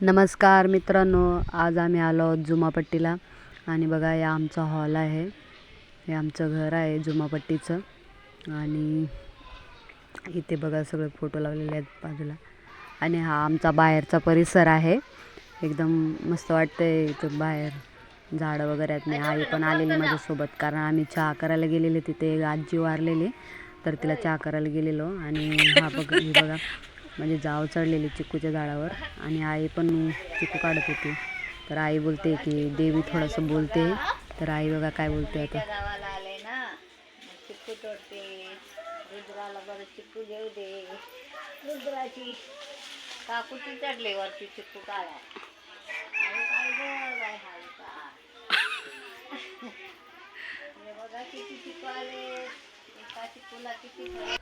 नमस्कार मित्रांनो, आज आम्ही आलो आहोत जुमापट्टीला आणि बघा या आमचा हॉल आहे. हे आमचं घर आहे जुमापट्टीचं आणि इथे बघा सगळे फोटो लावलेले आहेत बाजूला. आणि हा आमचा बाहेरचा परिसर आहे. एकदम मस्त वाटतंय इथं बाहेर झाडं वगैरे आहेत. नाही आई पण आलेली माझ्यासोबत, कारण आम्ही चहा करायला गेलेले. तिथे एक आजी वारलेली, तर तिला चहा करायला गेलेलो. आणि हा बघा म्हणजे जाव चढलेली चिकूच्या झाडावर आणि आई पण चिकू काढत होती. तर आई बोलते की देवी थोडंसं बोलते. तर आई बघा काय बोलते आता. गावाला आले ना, चिक्कू तोडते. रुद्राला बरं चिक्कू घेऊ दे. रुद्राची काकुची चढले वरती चिक्कू काढा. अरे काय गं बाय हाल का. हे बघा किती चिक्कू आले. एका चिक्कूला किती.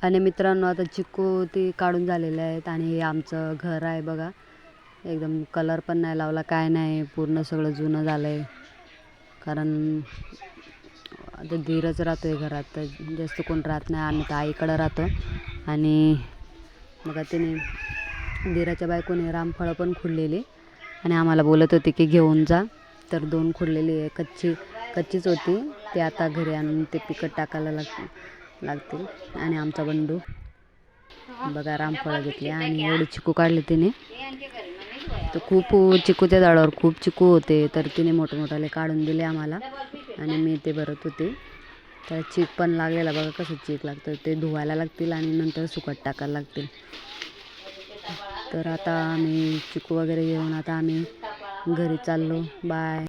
आणि मित्रांनो आता चिक्कू ती काढून झालेले आहेत. आणि हे आमचं घर आहे बघा. एकदम कलर पण नाही लावला, काय नाही, पूर्ण सगळं जुनं झालं आहे. कारण आता धीरच राहतो आहे घरात, तर जास्त कोण राहत नाही. आम्ही तर आईकडं राहतो. आणि बघा तिने धीराच्या बायकोने रामफळं पण खुडलेली आणि आम्हाला बोलत होती की घेऊन जा. तर 2 खुडलेली आहे, कच्चीच होती. ते आता घरी आणून ते पिकट टाकायला लागतील. आणि आमचा बंडू बघा रामफळं घेतली आणि एवढी चिकू काढली तिने. तर खूप चिकूच्या झाडावर खूप चिकू होते, तर तिने मोठमोठाले काढून दिले आम्हाला आणि मी ते भरत होते. तर चीक पण लागलेला बघा, कसं चीक लागतं. ते धुवायला लागतील आणि नंतर सुकट टाकायला लागतील. तर आता आम्ही चिकू वगैरे घेऊन आता आम्ही घरी चाललो. बाय.